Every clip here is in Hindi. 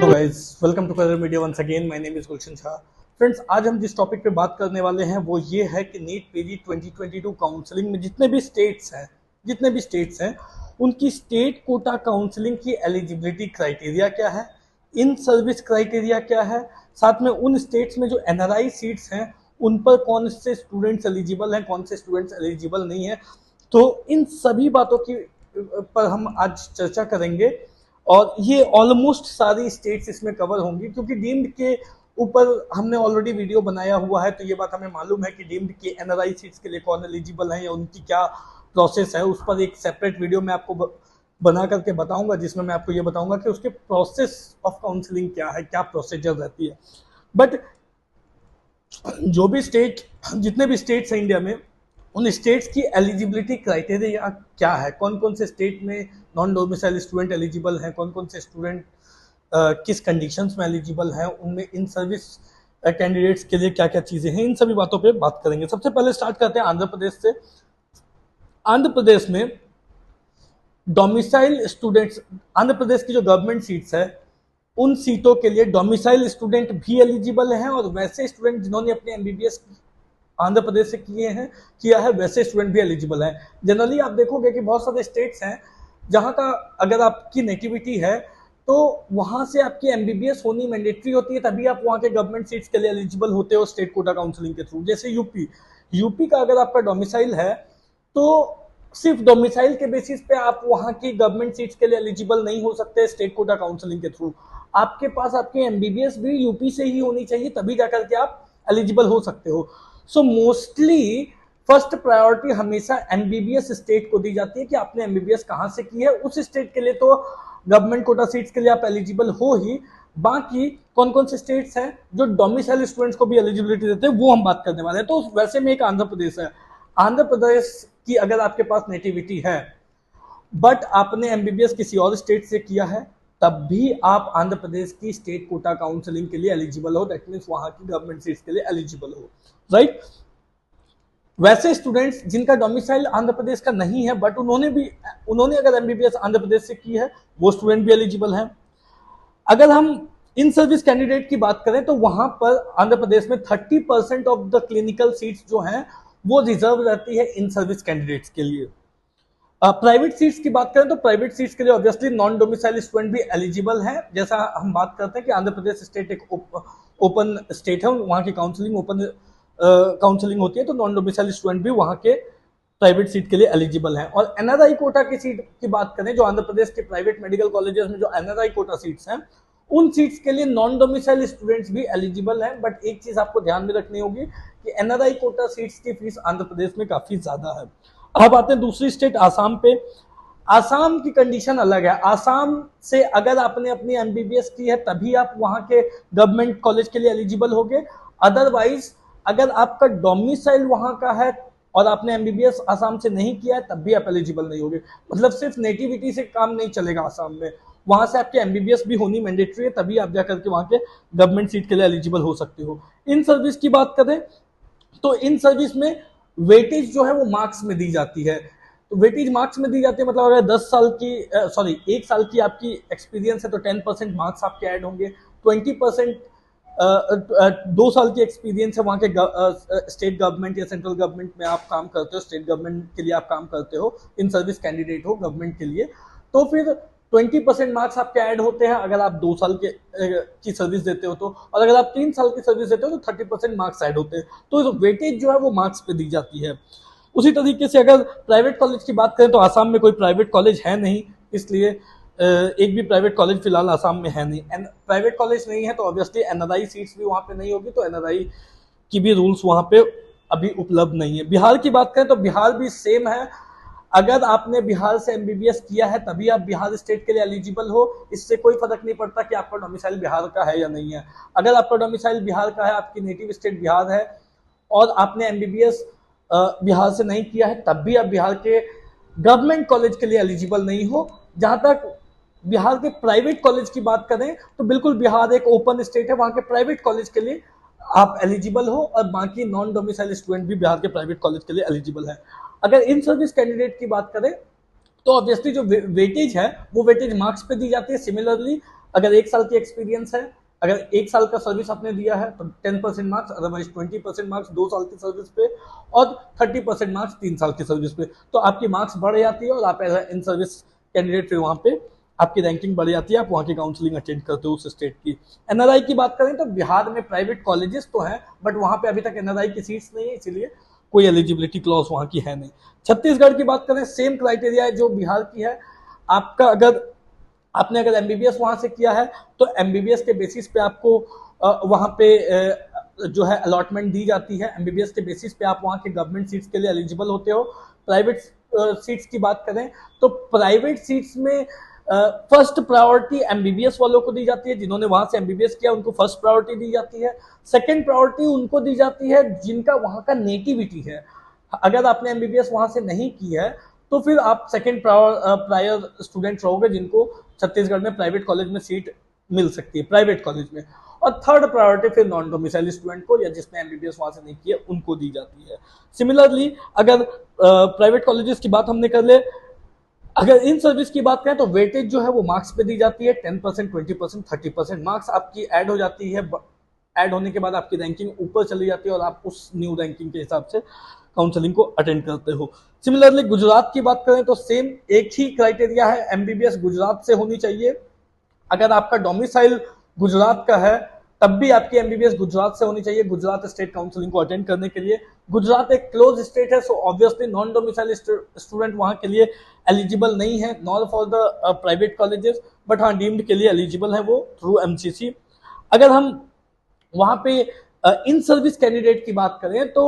Hello guys, welcome to career media once again. My name is Gulshan Shah. Friends, आज हम जिस टॉपिक पे बात करने वाले हैं वो ये है कि नीट पीजी 2022 काउंसलिंग में जितने भी स्टेट्स हैं उनकी स्टेट कोटा काउंसलिंग की एलिजिबिलिटी क्राइटेरिया क्या है, इन सर्विस क्राइटेरिया क्या है, साथ में उन स्टेट्स में जो एनआरआई सीट्स हैं उन पर कौन से स्टूडेंट्स एलिजिबल हैं, कौन से स्टूडेंट्स एलिजिबल नहीं है। तो इन सभी बातों की पर हम आज चर्चा करेंगे और ये ऑलमोस्ट सारी स्टेट्स इसमें कवर होंगी, क्योंकि डीम्ड के ऊपर हमने ऑलरेडी वीडियो बनाया हुआ है, तो ये बात हमें मालूम है कि डीम्ड के एनआरआई सीट्स के लिए कौन एलिजिबल है या उनकी क्या प्रोसेस है। उस पर एक सेपरेट वीडियो मैं आपको बना करके बताऊंगा, जिसमें मैं आपको ये बताऊंगा कि उसके प्रोसेस ऑफ काउंसलिंग क्या है, क्या प्रोसीजर रहती है। बट जितने भी स्टेट्स हैं इंडिया में, उन स्टेट्स की एलिजिबिलिटी क्राइटेरिया क्या है, कौन कौन से स्टेट में नॉन डोमिसाइल स्टूडेंट एलिजिबल हैं, कौन कौन से स्टूडेंट किस कंडीशंस में एलिजिबल हैं, उनमें इन सर्विस कैंडिडेट्स के लिए क्या क्या चीज़ें हैं, इन सभी बातों पे बात करेंगे। सबसे पहले स्टार्ट करते हैं आंध्र प्रदेश से। आंध्र प्रदेश में डोमिसाइल स्टूडेंट्स, आंध्र प्रदेश की जो गवर्नमेंट सीट्स है उन सीटों के लिए डोमिसाइल स्टूडेंट भी एलिजिबल हैं, और वैसे स्टूडेंट जिन्होंने अपने एमबीबीएस आंध्र प्रदेश से किया है वैसे स्टूडेंट भी एलिजिबल हैं। जनरली आप देखोगे कि बहुत सारे स्टेट्स हैं जहां का अगर आपकी नेटिविटी है तो वहां से आपकी एमबीबीएस होनी मैंडेटरी होती है, तभी आप वहां के गवर्नमेंट सीट्स के लिए एलिजिबल होते हो स्टेट कोटा काउंसलिंग के थ्रू। जैसे यूपी का अगर आपका डोमिसाइल है तो सिर्फ डोमिसाइल के बेसिस पे आप वहां की गवर्नमेंट सीट्स के लिए एलिजिबल नहीं हो सकते स्टेट कोटा काउंसलिंग के थ्रू। आपके पास आपकी एमबीबीएस भी यूपी से ही होनी चाहिए, तभी जाकर के आप एलिजिबल हो सकते हो। सो मोस्टली फर्स्ट प्रायोरिटी हमेशा एमबीबीएस स्टेट को दी जाती है कि आपने एमबीबीएस कहां से की है। उस स्टेट के लिए तो गवर्नमेंट कोटा सीट्स के लिए आप एलिजिबल हो ही। बाकी कौन कौन से स्टेट्स हैं जो डोमिसाइल स्टूडेंट्स को भी एलिजिबिलिटी देते हैं वो हम बात करने वाले हैं। तो वैसे में एक आंध्र प्रदेश है। आंध्र प्रदेश की अगर आपके पास नेटिविटी है बट आपने एमबीबीएस किसी और स्टेट से किया है, तब भी आप आंध्र प्रदेश की स्टेट कोटा काउंसलिंग के लिए एलिजिबल हो। दैट मीन्स वहां की गवर्नमेंट सीट्स के लिए एलिजिबल हो, राइट। वैसे स्टूडेंट्स जिनका डोमिसाइल आंध्र प्रदेश का नहीं है बट उन्होंने अगर एमबीबीएस आंध्र प्रदेश से की है, वो स्टूडेंट भी एलिजिबल हैं। अगर हम इन सर्विस कैंडिडेट की बात करें तो वहां पर आंध्र प्रदेश में 30% ऑफ द क्लिनिकल सीट्स जो हैं वो रिजर्व रहती है इन सर्विस कैंडिडेट्स के लिए। प्राइवेट सीट्स की बात करें तो प्राइवेट सीट्स के लिए ऑब्वियसली नॉन डोमिसाइल स्टूडेंट भी एलिजिबल हैं। जैसा हम बात करते हैं कि आंध्र प्रदेश स्टेट एक ओपन स्टेट है, वहां की काउंसलिंग ओपन काउंसलिंग होती है, तो नॉन डोमिसाइल स्टूडेंट भी वहां के प्राइवेट सीट के लिए एलिजिबल हैं। और एनआरआई कोटा की सीट की बात करें, जो आंध्र प्रदेश के प्राइवेट मेडिकल कॉलेजेस में जो एनआरआई कोटा सीट्स हैं, उन सीट्स के लिए नॉन डोमिसाइल स्टूडेंट्स भी एलिजिबल हैं। बट एक चीज आपको ध्यान में रखनी होगी कि एनआरआई कोटा सीट्स की फीस आंध्र प्रदेश में काफी ज्यादा है। अब आते हैं दूसरी स्टेट आसाम पे। आसाम की कंडीशन अलग है। आसाम से अगर आपने अपनी एमबीबीएस की है तभी आप वहां के गवर्नमेंट कॉलेज के लिए एलिजिबल होगे। अदरवाइज अगर आपका डोमिसाइल वहां का है और आपने एमबीबीएस आसाम से नहीं किया है, तब भी आप एलिजिबल नहीं होगे। मतलब सिर्फ नेटिविटी से काम नहीं चलेगा आसाम में, वहां से आपकी एमबीबीएस भी होनी मैंडेटरी है, तभी आप जाकर के वहां के गवर्नमेंट सीट के लिए एलिजिबल हो सकते हो। इन सर्विस की बात करें तो इन सर्विस में वेटेज जो है वो मार्क्स में दी जाती है। तो वेटेज मार्क्स में दी जाती है, मतलब अगर 1 साल की आपकी एक्सपीरियंस है तो 10% मार्क्स आपके ऐड होंगे। 20% 2 साल की एक्सपीरियंस है वहाँ के स्टेट गवर्नमेंट या सेंट्रल गवर्नमेंट में आप काम करते हो, स्टेट गवर्नमेंट के लिए आप काम करते हो, इन सर्विस कैंडिडेट हो गवर्नमेंट के लिए, तो फिर 20% मार्क्स आपके ऐड होते हैं अगर आप 2 साल की सर्विस देते हो तो। और अगर आप 3 साल की सर्विस देते हो तो 30% मार्क्स ऐड होते हैं। तो वेटेज जो है वो मार्क्स पे दी जाती है। उसी तरीके से अगर प्राइवेट कॉलेज की बात करें तो आसाम में कोई प्राइवेट कॉलेज है नहीं, इसलिए एक भी प्राइवेट कॉलेज फिलहाल आसाम में है नहीं। प्राइवेट कॉलेज नहीं है तो ऑब्वियसली एनआरआई सीट्स भी वहाँ पे नहीं होगी, तो एनआरआई की भी रूल्स वहाँ पे अभी उपलब्ध नहीं है। बिहार की बात करें तो बिहार भी सेम है। अगर आपने बिहार से एमबीबीएस किया है तभी आप बिहार स्टेट के लिए एलिजिबल हो। इससे कोई फर्क नहीं पड़ता कि आपका डोमिसाइल बिहार का है या नहीं है। अगर आपका डोमिसाइल बिहार का है, आपकी नेटिव स्टेट बिहार है और आपने एमबीबीएस बिहार से नहीं किया है, तब भी आप बिहार के गवर्नमेंट कॉलेज के लिए एलिजिबल नहीं हो। जहां तक बिहार के प्राइवेट कॉलेज की बात करें तो बिल्कुल बिहार एक ओपन स्टेट है, वहां के प्राइवेट कॉलेज के लिए आप एलिजिबल हो और बाकी नॉन डोमिसाइल स्टूडेंट भी बिहार के प्राइवेट कॉलेज के लिए एलिजिबल है। अगर इन सर्विस कैंडिडेट की बात करें तो ऑब्वियसली जो वेटेज है वो वेटेज मार्क्स पे दी जाती है। सिमिलरली अगर 1 साल की एक्सपीरियंस है, अगर 1 साल का सर्विस आपने दिया है तो 10% मार्क्स, अदरवाइज 20% मार्क्स 2 साल की सर्विस पे, और 30% मार्क्स 3 साल की सर्विस पे। तो आपकी मार्क्स बढ़ जाती है और आप एज इन सर्विस कैंडिडेट वहाँ पे आपकी रैंकिंग बढ़ जाती है, आप वहाँ की काउंसलिंग अटेंड करते हो उस स्टेट की। एनआरआई की बात करें तो बिहार में प्राइवेट कॉलेजेस तो हैं, बट वहाँ पे अभी तक एनआरआई की सीट्स नहीं है, इसीलिए कोई एलिजिबिलिटी क्लॉज वहाँ की है नहीं। छत्तीसगढ़ की बात करें, सेम क्राइटेरिया है जो बिहार की है। आपका अगर आपने अगर एमबीबीएस वहां से किया है तो एमबीबीएस के बेसिस पे आपको वहां पे जो है अलॉटमेंट दी जाती है। एमबीबीएस के बेसिस पे आप वहां के गवर्नमेंट सीट्स के लिए एलिजिबल होते हो। प्राइवेट सीट्स की बात करें तो प्राइवेट सीट्स में फर्स्ट प्रायोरिटी एमबीबीएस वालों को दी जाती है, जिन्होंने वहां से एमबीबीएस किया उनको फर्स्ट प्रायोरिटी दी जाती है। सेकंड प्रायोरिटी उनको दी जाती है जिनका वहां का नेटिविटी है। अगर आपने एमबीबीएस वहां से नहीं की है तो फिर आप सेकंड प्रायर स्टूडेंट रहोगे जिनको छत्तीसगढ़ में प्राइवेट कॉलेज में सीट मिल सकती है, प्राइवेट कॉलेज में। और थर्ड प्रायोरिटी फिर नॉन डोमिसाइल स्टूडेंट को या जिसने एमबीबीएस वहां से नहीं किया उनको दी जाती है। सिमिलरली अगर प्राइवेट कॉलेजेस की बात हमने कर ले, अगर इन सर्विस की बात करें तो वेटेज जो है वो मार्क्स पे दी जाती है, 10%, 20%, 30% मार्क्स आपकी ऐड हो जाती है। ऐड होने के बाद आपकी रैंकिंग ऊपर चली जाती है और आप उस न्यू रैंकिंग के हिसाब से काउंसलिंग को अटेंड करते हो। सिमिलरली गुजरात की बात करें तो सेम एक ही क्राइटेरिया है, एमबीबीएस गुजरात से होनी चाहिए। अगर आपका डोमिसाइल गुजरात का है तब भी आपकी एमबीबीएस गुजरात से होनी चाहिए गुजरात स्टेट काउंसलिंग को अटेंड करने के लिए। गुजरात एक क्लोज स्टेट है, so obviously non domicile student वहां के लिए एलिजिबल नहीं है, not for the private colleges, but हाँ डीम्ड के लिए एलिजिबल है वो थ्रू एमसीसी। अगर हम वहां पे इन सर्विस कैंडिडेट की बात करें तो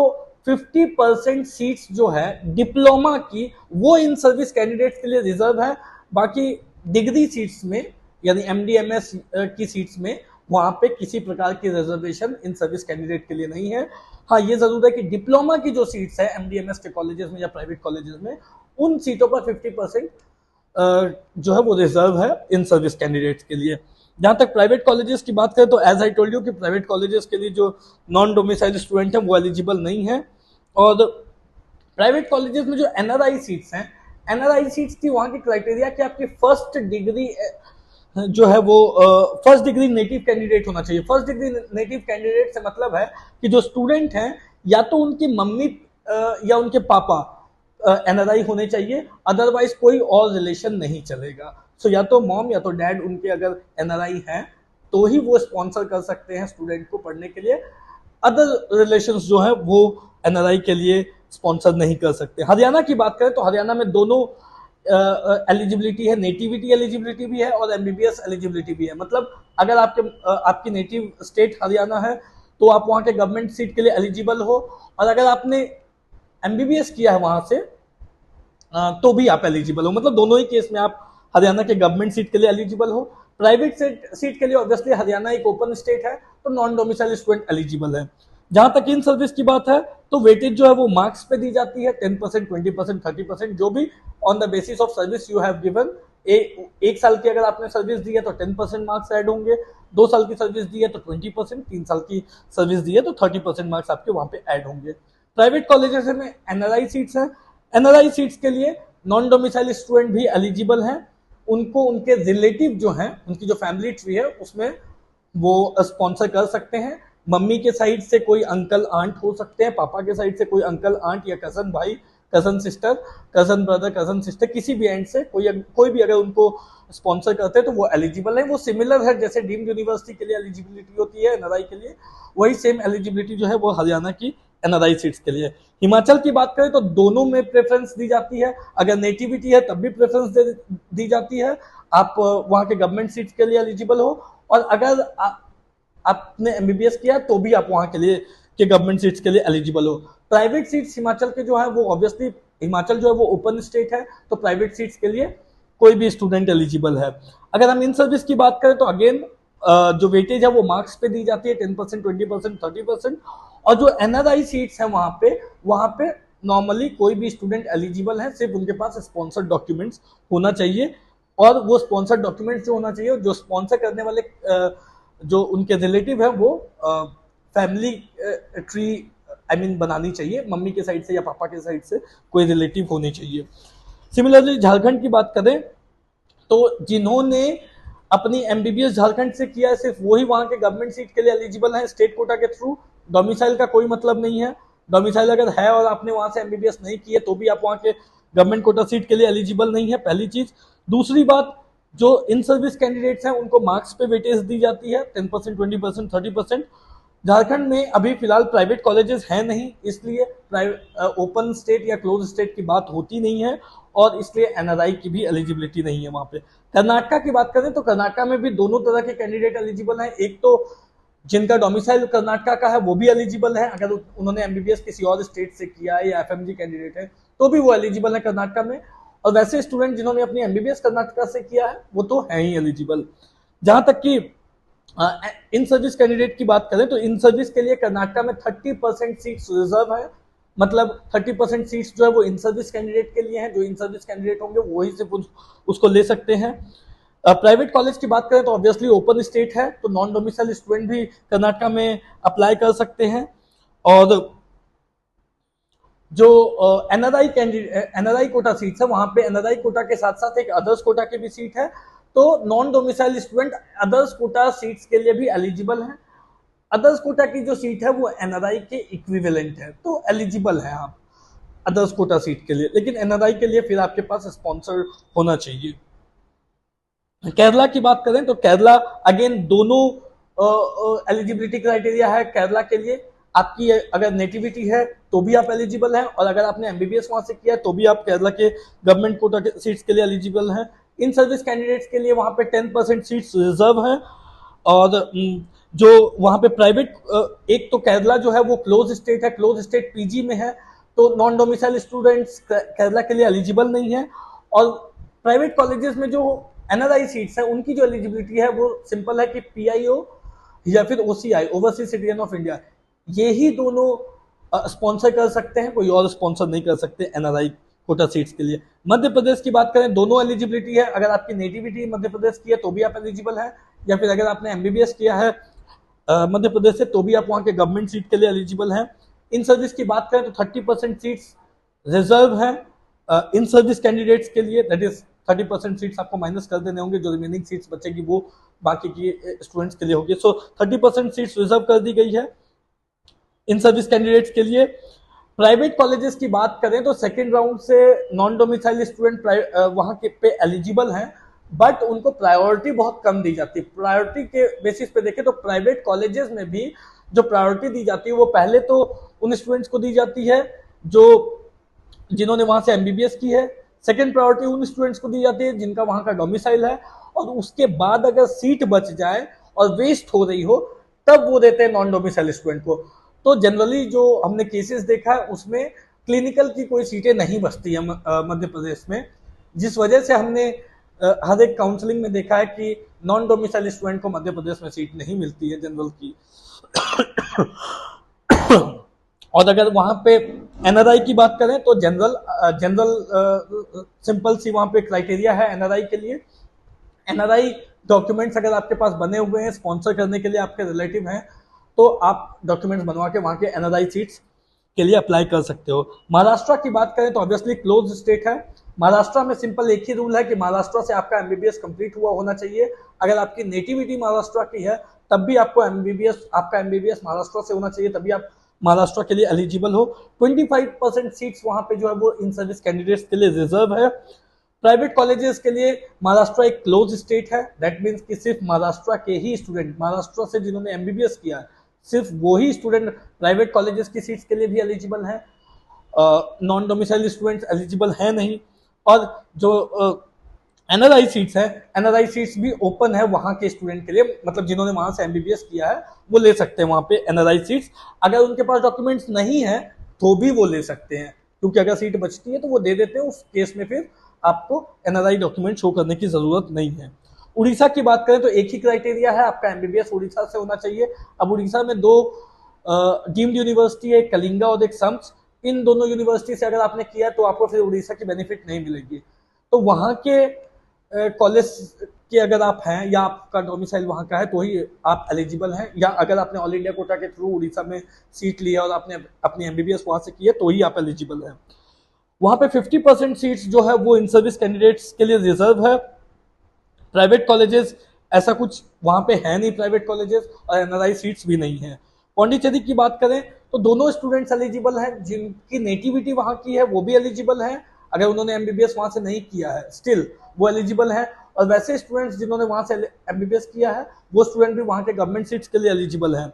50% सीट्स जो है डिप्लोमा की वो इन सर्विस कैंडिडेट्स के लिए रिजर्व है। बाकी डिग्री सीट्स में यानी एमडीएमएस की सीट्स में वहां पे किसी प्रकार की रिजर्वेशन इन सर्विस कैंडिडेट के लिए नहीं है। हाँ ये जरूर है कि डिप्लोमा की जो सीट्स है एमडीएमएस के कॉलेजेस में या प्राइवेट कॉलेजेस में उन सीटों पर 50% जो है वो रिजर्व है इन सर्विस कैंडिडेट्स के लिए। जहां तक प्राइवेट कॉलेजेस की बात करें तो एज आई टोल्ड यू कि प्राइवेट कॉलेजेस के लिए जो नॉन डोमिसाइल स्टूडेंट हैं वो एलिजिबल नहीं है। और प्राइवेट कॉलेजेस में जो एनआरआई सीट्स हैं, एनआरआई सीट्स की वहां की क्राइटेरिया कि आपकी फर्स्ट डिग्री जो है वो फर्स्ट डिग्री नेटिव कैंडिडेट होना चाहिए। फर्स्ट डिग्री नेटिव कैंडिडेट से मतलब है कि जो स्टूडेंट हैं या तो उनकी मम्मी या उनके पापा एनआरआई होने चाहिए, अदरवाइज कोई और रिलेशन नहीं चलेगा। सो या तो मॉम या तो डैड उनके अगर एनआरआई हैं तो ही वो स्पॉन्सर कर सकते हैं स्टूडेंट को पढ़ने के लिए, अदर रिलेशंस जो है वो एनआरआई के लिए स्पॉन्सर नहीं कर सकते। हरियाणा की बात करें तो हरियाणा में दोनों एलिजिबिलिटी है, नेटिविटी एलिजिबिलिटी भी है और एमबीबीएस एलिजिबिलिटी भी है। मतलब अगर आपकी नेटिव स्टेट हरियाणा है तो आप वहाँ के गवर्नमेंट सीट के लिए एलिजिबल हो, और अगर आपने एमबीबीएस किया है वहां से तो भी आप एलिजिबल हो। मतलब दोनों ही केस में आप हरियाणा के गवर्नमेंट सीट के लिए एलिजिबल हो। प्राइवेट सीट के लिए ऑब्वियसली हरियाणा एक ओपन स्टेट है तो नॉन डोमिसाइल स्टूडेंट एलिजिबल है। जहां तक इन सर्विस की बात है तो वेटेज जो है वो मार्क्स पे दी जाती है, 10%, 20%, 30% जो भी on the basis of service you have given. 1 साल की अगर आपने सर्विस दी है तो 10% मार्क्स ऐड होंगे, 2 साल की सर्विस दी है तो 20%, 3 साल की सर्विस दी है तो 30% मार्क्स आपके वहां पे ऐड होंगे। प्राइवेट कॉलेजेस में एनआरआई सीट्स हैं, एनआरआई सीट्स के लिए नॉन डोमिसाइल स्टूडेंट भी एलिजिबल हैं। उनको उनके रिलेटिव जो हैं, उनकी जो फैमिली ट्री है उसमें वो स्पॉन्सर कर सकते हैं। मम्मी के साइड से कोई अंकल आंट हो सकते हैं, पापा के साइड से कोई अंकल आंट या कजन भाई, cousin sister, cousin brother, cousin sister, किसी भी एंड से कोई भी अगर उनको स्पॉन्सर करते हैं तो वो एलिजिबल है। वो सिमिलर है जैसे डीम्ड यूनिवर्सिटी के लिए एलिजिबिलिटी होती है एनआरआई के लिए, वही सेम एलिजिबिलिटी जो है वो हरियाणा की एनआरआई सीट्स के लिए। हिमाचल की बात करें तो दोनों में प्रेफरेंस दी जाती है, अगर नेटिविटी है तब भी प्रेफरेंस दी जाती है, आप वहां के गवर्नमेंट सीट्स के लिए एलिजिबल हो, और अगर आपने एमबीबीएस किया तो भी आप वहां के लिए के गवर्नमेंट सीट्स के लिए एलिजिबल हो। प्राइवेट सीट्स हिमाचल के जो है वो ऑब्वियसली हिमाचल जो है वो ओपन स्टेट है तो प्राइवेट सीट्स के लिए कोई भी स्टूडेंट एलिजिबल है। अगर हम इन सर्विस की बात करें तो अगेन जो वेटेज है वो मार्क्स पे दी जाती है, 10%, 20%, 30%, और जो एनआरआई सीट्स है वहां पे नॉर्मली कोई भी स्टूडेंट एलिजिबल है, सिर्फ उनके पास स्पॉन्सर्ड डॉक्यूमेंट्स होना चाहिए, और वो स्पॉन्सर्ड डॉक्यूमेंट्स जो होना चाहिए जो स्पॉन्सर करने वाले जो उनके रिलेटिव है वो फैमिली ट्री बनानी चाहिए, मम्मी के साइड से या पापा के साइड से कोई रिलेटिव होने चाहिए। सिमिलरली झारखंड की बात करें तो जिन्होंने अपनी एमबीबीएस झारखंड से किया है, सिर्फ वही वहां के गवर्नमेंट सीट के लिए एलिजिबल है स्टेट कोटा के थ्रू। डोमिसाइल का कोई मतलब नहीं है। डोमिसाइल अगर है और आपने वहां से एमबीबीएस नहीं की है तो भी आप वहां के गवर्नमेंट कोटा सीट के लिए एलिजिबल नहीं है, पहली चीज। दूसरी बात, जो इन सर्विस कैंडिडेट्स हैं उनको मार्क्स पे वेटेज दी जाती है 10%, 20%, 30%। झारखंड में अभी फिलहाल प्राइवेट कॉलेजेस हैं नहीं, इसलिए ओपन स्टेट या क्लोज स्टेट की बात होती नहीं है, और इसलिए एनआरआई की भी एलिजिबिलिटी नहीं है वहां पे। कर्नाटक की बात करें तो कर्नाटक में भी दोनों तरह के कैंडिडेट एलिजिबल हैं। एक तो जिनका डोमिसाइल कर्नाटक का है वो भी एलिजिबल है, अगर उन्होंने एमबीबीएस किसी और स्टेट से किया है या एफएमजी कैंडिडेट है तो भी वो एलिजिबल है कर्नाटक में। और वैसे स्टूडेंट जिन्होंने अपनी एमबीबीएस कर्नाटक से किया है वो तो है ही एलिजिबल। जहां तक कि इन सर्विस कैंडिडेट की बात करें तो इन सर्विस के लिए कर्नाटक में 30% सीट्स रिजर्व है, मतलब 30% सीट्स जो है वो इन सर्विस कैंडिडेट के लिए हैं। जो इन सर्विस कैंडिडेट होंगे वही सिर्फ उसको ले सकते हैं। प्राइवेट कॉलेज की बात करें तो ऑब्वियसली ओपन स्टेट है, तो नॉन डोमिसाइल स्टूडेंट भी कर्नाटक में अप्लाई कर सकते हैं। और जो NRI candidate NRI quota seats है वहां पे एनआरआई कोटा के साथ साथ एक अदर्स कोटा की भी सीट है, तो non domicile student others Kota seats के लिए भी एलिजिबल हैं। अदर्स कोटा की जो सीट है वो एनआरआई के इक्विवेलेंट है, तो एलिजिबल है आप अदर्स कोटा सीट के लिए। लेकिन एनआरआई के लिए फिर आपके पास स्पॉन्सर होना चाहिए। केरला की बात करें तो केरला अगेन दोनों एलिजिबिलिटी क्राइटेरिया है केरला के लिए। आपकी अगर नेटिविटी है तो भी आप एलिजिबल हैं, और अगर आपने एमबीबीएस वहां से किया है तो भी आप केरला के गवर्नमेंट कोटा के सीट्स के लिए एलिजिबल हैं। इन सर्विस कैंडिडेट्स के लिए वहां पे 10% सीट्स रिजर्व हैं। और जो वहां पे प्राइवेट, एक तो केरला जो है वो क्लोज स्टेट है, क्लोज स्टेट पीजी में है, तो नॉन डोमिसाइल स्टूडेंट्स केरला के लिए एलिजिबल नहीं है। और प्राइवेट कॉलेजेस में जो एनआरआई सीट्स है उनकी जो एलिजिबिलिटी है वो सिंपल है कि पीआईओ या फिर OCI, overseas citizen of India, ये ही दोनों स्पॉन्सर कर सकते हैं, कोई और स्पॉन्सर नहीं कर सकते एनआरआई कोटा सीट्स के लिए। मध्य प्रदेश की बात करें, दोनों एलिजिबिलिटी है। अगर आपकी नेटिविटी मध्य प्रदेश की है तो भी आप एलिजिबल है, या फिर अगर आपने एमबीबीएस किया है मध्य प्रदेश से तो भी आप वहां के गवर्नमेंट सीट के लिए एलिजिबल हैं। इन सर्विस की बात करें तो 30% सीट्स रिजर्व है इन सर्विस कैंडिडेट्स के लिए, दैट इज 30% सीट्स आपको माइनस कर देने होंगे, जो रिमेनिंग सीट्स बचेगी वो बाकी की स्टूडेंट्स के लिए होगी। सो 30% सीट्स रिजर्व कर दी गई है इन सर्विस कैंडिडेट्स के लिए। प्राइवेट कॉलेजेस की बात करें तो सेकेंड राउंड से नॉन डोमिसाइल स्टूडेंट वहां के पे एलिजिबल हैं, बट उनको प्रायोरिटी बहुत कम दी जाती है। प्रायोरिटी के बेसिस पे देखें तो प्राइवेट कॉलेजेस में भी जो प्रायोरिटी दी जाती है वो पहले तो उन स्टूडेंट्स को दी जाती है जो जिन्होंने वहां से एमबीबीएस की है। सेकेंड प्रायोरिटी उन स्टूडेंट्स को दी जाती है जिनका वहां का डोमिसाइल है, और उसके बाद अगर सीट बच जाए और वेस्ट हो रही हो तब वो देते हैं नॉन डोमिसाइल स्टूडेंट को। तो जनरली जो हमने केसेस देखा है उसमें क्लिनिकल की कोई सीटें नहीं बचती है मध्य प्रदेश में, जिस वजह से हमने हर एक काउंसलिंग में देखा है कि नॉन डोमिसाइल स्टूडेंट को मध्य प्रदेश में सीट नहीं मिलती है जनरल की। और अगर वहां पे एनआरआई की बात करें तो जनरल सिंपल सी वहां पे क्राइटेरिया है एनआरआई के लिए। एनआरआई डॉक्यूमेंट्स अगर आपके पास बने हुए हैं, स्पॉन्सर करने के लिए आपके रिलेटिव हैं, तो आप डॉक्यूमेंट्स बनवा के वहां के एनआरआई सीट्स के लिए अप्लाई कर सकते हो। महाराष्ट्र की बात करें तो ऑब्वियसली क्लोज स्टेट है। महाराष्ट्र में सिंपल एक ही रूल है कि महाराष्ट्र से आपका एमबीबीएस कंप्लीट हुआ होना चाहिए। अगर आपकी नेटिविटी महाराष्ट्र की है तब भी आपको आपका एमबीबीएस महाराष्ट्र से होना चाहिए, तभी आप महाराष्ट्र के लिए एलिजिबल हो। 25% सीट्स वहां पे जो है वो इन सर्विस कैंडिडेट्स के लिए रिजर्व है। प्राइवेट कॉलेजेस के लिए महाराष्ट्र एक क्लोज स्टेट है, दैट मीन्स कि सिर्फ महाराष्ट्र के ही स्टूडेंट, महाराष्ट्र से जिन्होंने एमबीबीएस किया है सिर्फ वो ही स्टूडेंट प्राइवेट कॉलेजेस की सीट्स के लिए भी एलिजिबल है। नॉन डोमिसाइल स्टूडेंट्स एलिजिबल है नहीं। और जो एनआरआई सीट्स है, एनआरआई सीट्स भी ओपन है वहां के स्टूडेंट के लिए, मतलब जिन्होंने वहां से एमबीबीएस किया है वो ले सकते हैं वहां पे एनआरआई सीट्स। अगर उनके पास डॉक्यूमेंट्स नहीं है तो भी वो ले सकते हैं, क्योंकि अगर सीट बचती है तो वो दे देते हैं। उस केस में फिर आपको एनआरआई डॉक्यूमेंट शो करने की जरूरत नहीं है। उड़ीसा की बात करें तो एक ही क्राइटेरिया है, आपका एमबीबीएस उड़ीसा से होना चाहिए। अब उड़ीसा में दो डीम्ड यूनिवर्सिटी है, कलिंगा और एक सम्स। इन दोनों यूनिवर्सिटी से अगर आपने किया तो आपको फिर उड़ीसा की बेनिफिट नहीं मिलेगी। तो वहां के कॉलेज के अगर आप हैं या आपका डोमिसाइल वहां का है तो ही आप एलिजिबल हैं, या अगर आपने ऑल इंडिया कोटा के थ्रू उड़ीसा में सीट लिया और आपने अपनी एमबीबीएस वहां से की है तो ही आप एलिजिबल हैं। वहां पे 50% सीट्स जो है वो इन सर्विस कैंडिडेट्स के लिए रिजर्व है। प्राइवेट कॉलेजेस ऐसा कुछ वहां पे है नहीं प्राइवेट कॉलेजेस, और एनआरआई सीट्स भी नहीं है। पौंडीचेरी की बात करें तो दोनों स्टूडेंट्स एलिजिबल हैं, जिनकी नेटिविटी वहां की है वो भी एलिजिबल हैं। अगर उन्होंने एमबीबीएस वहां से नहीं किया है स्टिल वो एलिजिबल है, और वैसे स्टूडेंट्स जिन्होंने वहां से एमबीबीएस किया है वो स्टूडेंट भी वहां के गवर्नमेंट सीट्स के लिए एलिजिबल है।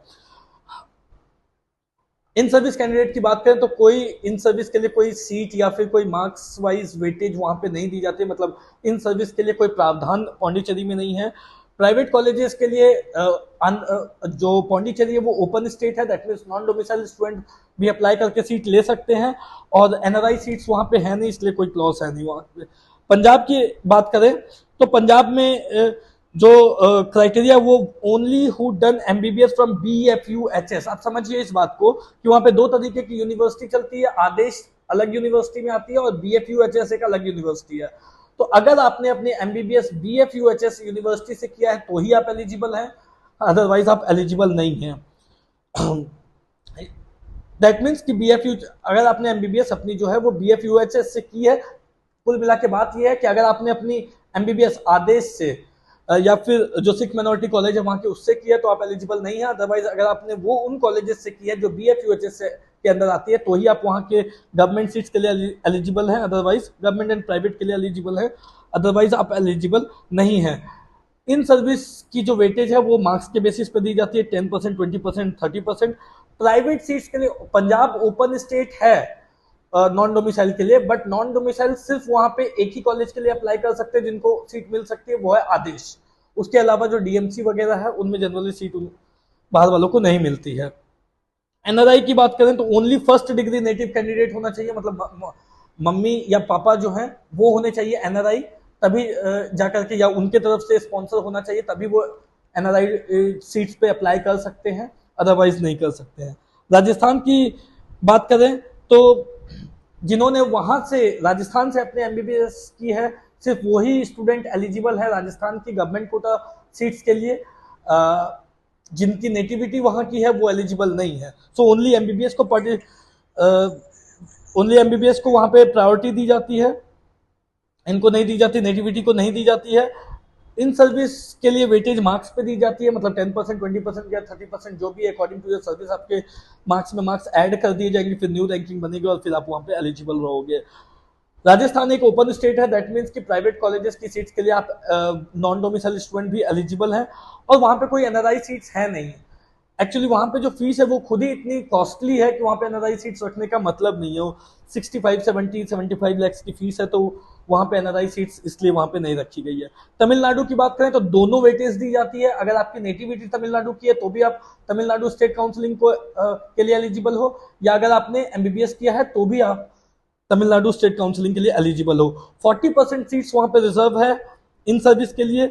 इन सर्विस कैंडिडेट की बात करें तो कोई इन सर्विस के लिए कोई सीट या फिर कोई मार्क्स वाइज वेटेज वहां पे नहीं दी जाती, मतलब इन सर्विस के लिए कोई प्रावधान पौंडीचेरी में नहीं है। प्राइवेट कॉलेजेस के लिए जो पौंडीचेरी है वो ओपन स्टेट है, that means non domicile student भी अप्लाई करके सीट ले सकते हैं, और एनआरआई सीट्स वहां पे है नहीं, इसलिए कोई क्लॉज है नहीं वहां पे। पंजाब की बात करें तो पंजाब में जो क्राइटेरिया वो only who done MBBS from BFUHS। आप समझिए इस बात को कि वहां पे दो तरीके की यूनिवर्सिटी चलती है, आदेश अलग यूनिवर्सिटी में आती है और BFUHS एक अलग यूनिवर्सिटी है। तो अगर आपने अपने एमबीबीएस BFUHS यूनिवर्सिटी से किया है तो ही आप एलिजिबल हैं, अदरवाइज आप एलिजिबल नहीं हैं। दैट मीन्स कि BFU अगर आपने एमबीबीएस अपनी जो है वो BFUHS से की है, कुल मिला के बात यह है कि अगर आपने अपनी एमबीबीएस आदेश से या फिर जो सिख माइनॉरिटी कॉलेज है वहां के उससे किया तो आप एलिजिबल नहीं है। अदरवाइज अगर आपने वो उन कॉलेजेस से किया जो BFUHS के अंदर आती है तो ही आप वहां के गवर्नमेंट सीट्स के लिए एलिजिबल हैं, अदरवाइज गवर्नमेंट एंड प्राइवेट के लिए एलिजिबल है, अदरवाइज आप एलिजिबल नहीं है। इन सर्विस की जो वेटेज है वो मार्क्स के बेसिस पर दी जाती है, 10%, 20%, 30%। प्राइवेट सीट्स के लिए पंजाब ओपन स्टेट है नॉन डोमिसाइल के लिए, बट नॉन डोमिसाइल सिर्फ वहां पे एक ही कॉलेज के लिए अप्लाई कर सकते हैं जिनको सीट मिल सकती है, वो है आदेश। उसके अलावा जो डीएमसी वगैरह है उनमें जनरली सीट बाहर वालों को नहीं मिलती है। एनआरआई की बात करें तो only first degree native candidate होना चाहिए, मतलब मम्मी या पापा जो हैं वो होने चाहिए एनआरआई, तभी जाकर के, या उनके तरफ से स्पॉन्सर होना चाहिए तभी वो एनआरआई सीट्स पे अप्लाई कर सकते हैं, अदरवाइज नहीं कर सकते हैं। राजस्थान की बात करें तो जिन्होंने वहां से राजस्थान से अपने एमबीबीएस की है सिर्फ वही स्टूडेंट एलिजिबल है राजस्थान की गवर्नमेंट कोटा सीट्स के लिए, जिनकी नेटिविटी वहां की है वो एलिजिबल नहीं है। सो ओनली एमबीबीएस को वहां पे प्रायोरिटी दी जाती है, इनको नहीं दी जाती, नेटिविटी को नहीं दी जाती है। इन सर्विस के लिए वेटेज मार्क्स पे दी जाती है, मतलब 10%, 20% या 30% जो भी अकॉर्डिंग टू योर सर्विस आपके मार्क्स में मार्क्स ऐड कर दिए जाएंगे, फिर न्यू रैंकिंग बनेगी और फिर आप वहां पे एलिजिबल रहोगे। राजस्थान एक ओपन स्टेट है, दैट मीन्स कि प्राइवेट कॉलेजेस की सीट्स के लिए आप नॉन डोमिसाइल स्टूडेंट भी एलिजिबल हैं, और वहां पे कोई एनआरआई सीट्स है नहीं। एक्चुअली वहां पे जो फीस है वो खुद ही इतनी कॉस्टली है कि वहां पे एनआरआई सीट्स रखने का मतलब नहीं है। 65-70-75 लाख की फीस है, तो वहां पे एनआरआई सीट्स इसलिए वहां पे नहीं रखी गई है। तमिलनाडु की बात करें तो दोनों वेटेज दी जाती है, अगर आपकी नेटिविटी तमिलनाडु की है तो भी आप तमिलनाडु स्टेट काउंसिलिंग को के लिए एलिजिबल हो, या अगर आपने एमबीबीएस किया है तो भी आप तमिलनाडु स्टेट काउंसिलिंग के लिए एलिजिबल हो। 40% सीट्स वहां पे रिजर्व है इन सर्विस के लिए।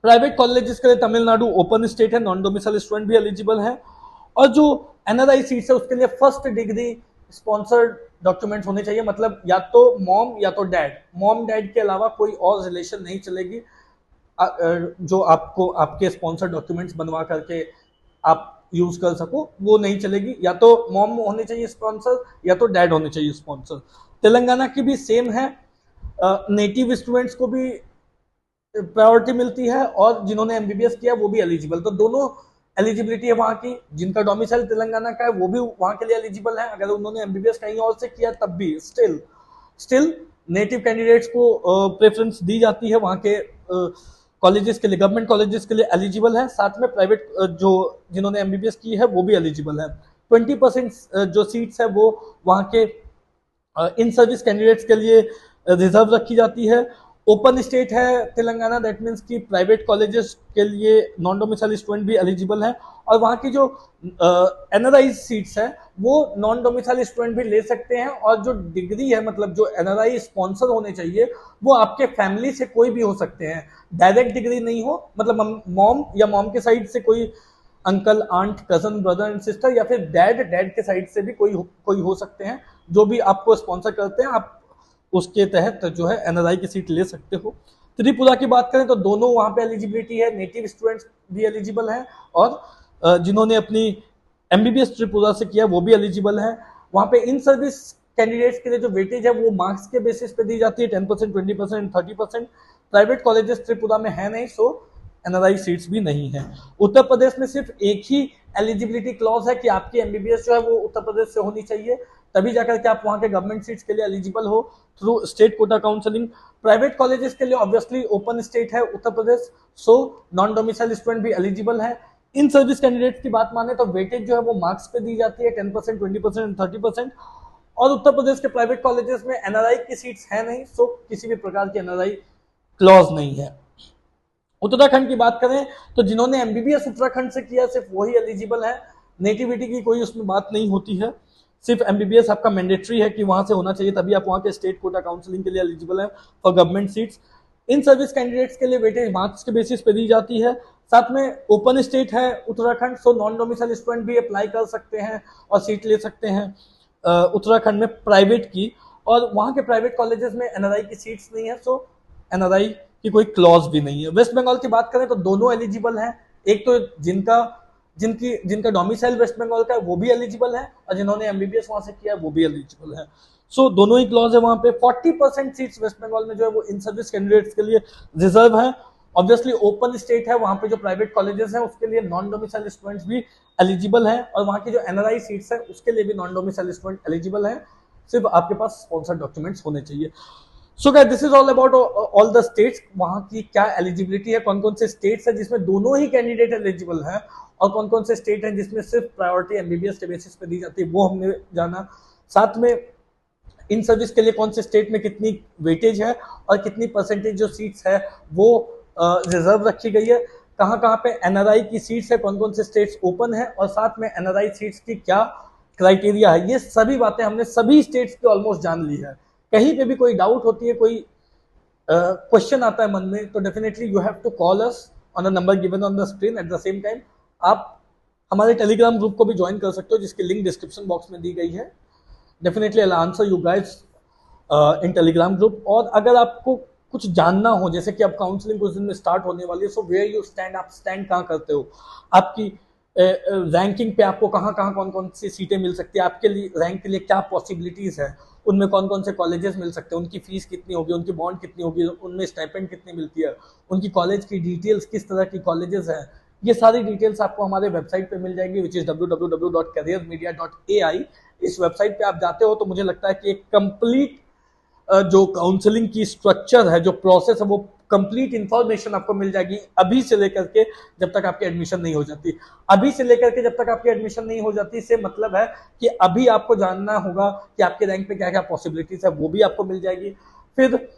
प्राइवेट कॉलेजेस के लिए तमिलनाडु ओपन स्टेट है, नॉन डोमिसाइल स्टूडेंट भी एलिजिबल है, और जो एनआरआई सीट्स है उसके लिए फर्स्ट डिग्री स्पॉन्सर्ड डॉक्यूमेंट्स होने चाहिए, मतलब या तो मॉम या तो डैड, मॉम डैड के अलावा कोई और रिलेशन नहीं चलेगी जो आपको आपके स्पॉन्सर्ड डॉक्यूमेंट्स बनवा करके आप यूज कर सको, वो नहीं चलेगी। या तो मॉम होने चाहिए स्पॉन्सर या तो डैड होने चाहिए स्पॉन्सर। तेलंगाना की भी सेम है, नेटिव स्टूडेंट्स को भी प्रायोरिटी मिलती है और जिन्होंने एमबीबीएस किया वो भी एलिजिबल, तो दोनों एलिजिबिलिटी है वहां की। जिनका डोमिसाइल तेलंगाना का है वो भी वहां के लिए एलिजिबल है, अगर उन्होंने एमबीबीएस कहीं और से किया तब भी स्टिल नेटिव कैंडिडेट्स को प्रेफरेंस दी जाती है वहां के कॉलेजेस के लिए, गवर्नमेंट कॉलेजेस के लिए एलिजिबल है। साथ में प्राइवेट जो जिन्होंने एमबीबीएस की है वो भी एलिजिबल है। 20% जो सीट्स है वो वहां के इन सर्विस कैंडिडेट्स के लिए रिजर्व रखी जाती है। ओपन स्टेट है तेलंगाना, दैट मीन्स कि प्राइवेट कॉलेजेस के लिए नॉन डोमिसाइल स्टूडेंट भी एलिजिबल हैं, और वहाँ की जो एनआरआई सीट्स है वो नॉन डोमिसाइल स्टूडेंट भी ले सकते हैं, और जो डिग्री है मतलब जो एनआरआई स्पॉन्सर होने चाहिए वो आपके फैमिली से कोई भी हो सकते हैं, डायरेक्ट डिग्री नहीं हो, मतलब मॉम या मॉम के साइड से कोई uncle, aunt, cousin, brother and sister, या फिर डैड के साइड से भी कोई हो सकते हैं जो भी आपको स्पॉन्सर करते हैं, आप उसके तहत जो है एनआरआई की सीट ले सकते हो। त्रिपुरा की बात करें तो दोनों वहां पे एलिजिबिलिटी है, नेटिव स्टूडेंट्स भी एलिजिबल हैं और जिन्होंने अपनी एमबीबीएस त्रिपुरा से किया वो भी एलिजिबल हैं। वहां पे इन सर्विस कैंडिडेट्स के लिए जो वेटेज है वो मार्क्स के बेसिस पे दी जाती है, 10%, 20%, 30%। प्राइवेट कॉलेजेस त्रिपुरा में है नहीं, सो एनआरआई सीट्स भी नहीं है। उत्तर प्रदेश में सिर्फ एक ही एलिजिबिलिटी क्लॉज है कि आपकी एमबीबीएस जो है वो उत्तर प्रदेश से होनी चाहिए, तभी जाकर के आप वहां के गवर्नमेंट सीट्स के लिए एलिजिबल हो through state quota counselling. Private colleges के लिए ऑब्वियसली ओपन स्टेट है Uttar Pradesh, so non domicile student भी एलिजिबल है। इन सर्विस कैंडिडेट्स की बात माने तो वेटेज जो है वो मार्क्स पे दी जाती है 10%, 20% 30%। और उत्तर प्रदेश के प्राइवेट कॉलेजेस में एनआरआई की सीट्स है नहीं, सो किसी भी प्रकार की एनआरआई क्लॉज नहीं है। उत्तराखंड की बात करें तो जिन्होंने एमबीबीएस उत्तराखंड से किया सिर्फ वही एलिजिबल है, नेटिविटी की कोई उसमें बात नहीं होती है, सिर्फ एमबीबीएस आपका मैंडेटरी है कि वहां से होना चाहिए, तभी आप वहां के स्टेट कोटा काउंसलिंग के लिए एलिजिबल है for government seats. In service candidates के लिए वेटेज मार्क्स के बेसिस पे दी जाती है। साथ में ओपन स्टेट है Uttarakhand, so non domicile student भी अप्लाई कर सकते हैं और सीट ले सकते हैं उत्तराखंड में प्राइवेट की। और वहां के प्राइवेट कॉलेजेस में एनआरआई की सीट्स नहीं है, सो एनआरआई की कोई क्लॉज भी नहीं है। वेस्ट बंगाल की बात करें तो दोनों एलिजिबल हैं, एक तो जिनका डोमिसाइल वेस्ट बंगाल का है वो भी एलिजिबल है, और जिन्होंने एमबीबीएस वहां से किया है वो भी एलिजिबल है। सो दोनों ही क्लॉज है वहां पे। 40% सीट्स वेस्ट बंगाल में जो है वो इन सर्विस कैंडिडेट्स के लिए रिजर्व है। ऑब्वियसली ओपन स्टेट है, वहां पे जो प्राइवेट कॉलेजेस हैं उसके लिए नॉन डोमिसाइल स्टूडेंट्स भी एलिजिबल हैं, और वहां की जो एनआरआई सीट्स है उसके लिए भी नॉन डोमिसाइल स्टूडेंट एलिजिबल है, सिर्फ आपके पास स्पॉन्सर्ड डॉक्यूमेंट्स होने चाहिए। So guys this is all about all the states, वहां की क्या एलिजिबिलिटी है, कौन कौन से स्टेट्स है जिसमें दोनों ही कैंडिडेट एलिजिबल हैं, और कौन कौन से स्टेट हैं जिसमें सिर्फ प्रायोरिटी एमबीबीएस के बेसिस पे दी जाती है, वो हमने जाना। साथ में इन सर्विस के लिए कौन से स्टेट में कितनी वेटेज है और कितनी परसेंटेज जो सीट्स है वो रिजर्व रखी गई है, कहाँ कहाँ पे एनआरआई की सीट्स है, कौन कौन से स्टेट्स ओपन है, और साथ में एनआरआई सीट्स की क्या क्राइटेरिया है, ये सभी बातें हमने सभी स्टेट्स की ऑलमोस्ट जान ली है। कहीं पे भी कोई डाउट होती है, कोई क्वेश्चन आता है मन में, तो definitely you have to call us on the number given on the screen. At the same time आप हमारे टेलीग्राम ग्रुप को भी ज्वाइन कर सकते हो, जिसकी लिंक डिस्क्रिप्शन बॉक्स में दी गई है। Definitely I will answer you guys in Telegram group. और अगर आपको कुछ जानना हो, जैसे कि अब काउंसलिंग कुछ दिन में स्टार्ट होने वाली है, सो वेयर यू स्टैंड, आप स्टैंड कहाँ करते हो, आपकी रैंकिंग पे आपको कहाँ कहाँ कौन कौन सी सीटें मिल सकती है, आपके लिए रैंक के लिए क्या पॉसिबिलिटीज है, उनमें कौन कौन से कॉलेजेस मिल सकते हैं, उनकी फीस कितनी होगी, उनकी बॉन्ड कितनी होगी, उनमें स्टाइपेंड कितनी मिलती है, उनकी कॉलेज की डिटेल्स, किस तरह की कॉलेजेस हैं, ये सारी डिटेल्स आपको हमारे वेबसाइट पे मिल जाएगी, विच इज www.careermedia.ai। इस वेबसाइट पे आप जाते हो तो मुझे लगता है कि एक कंप्लीट जो काउंसलिंग की स्ट्रक्चर है, जो प्रोसेस है, वो कंप्लीट इंफॉर्मेशन आपको मिल जाएगी, अभी से लेकर के जब तक आपकी एडमिशन नहीं हो जाती। अभी से लेकर के जब तक आपकी एडमिशन नहीं हो जाती से मतलब है कि अभी आपको जानना होगा कि आपके रैंक पे क्या क्या पॉसिबिलिटीज है, वो भी आपको मिल जाएगी। फिर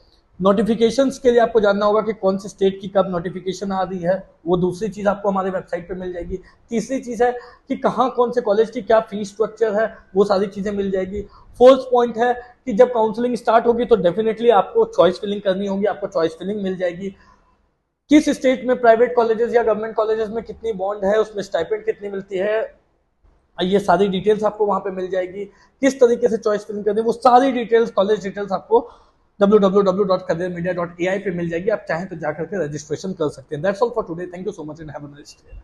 नोटिफिकेशंस के लिए आपको जानना होगा कि कौन से स्टेट की कब नोटिफिकेशन आ रही है, वो दूसरी चीज आपको हमारे वेबसाइट पे मिल जाएगी। तीसरी चीज है कि कहाँ कौन से कॉलेज की क्या फीस स्ट्रक्चर है, वो सारी चीजें मिल जाएगी। फोर्थ पॉइंट है कि जब काउंसलिंग स्टार्ट होगी तो डेफिनेटली आपको चॉइस फिलिंग करनी होगी, आपको चॉइस फिलिंग मिल जाएगी। किस स्टेट में प्राइवेट कॉलेजेस या गवर्नमेंट कॉलेजेस में कितनी बॉन्ड है, उसमें स्टाइपेंड कितनी मिलती है, ये सारी डिटेल्स आपको वहां पे मिल जाएगी। किस तरीके से चॉइस फिलिंग करनी है, वो सारी डिटेल्स, कॉलेज डिटेल्स आपको www.careermedia.ai पे मिल जाएगी। आप चाहें तो जाकर के रजिस्ट्रेशन कर सकते हैं। That's all for today, thank you so much and have a nice day.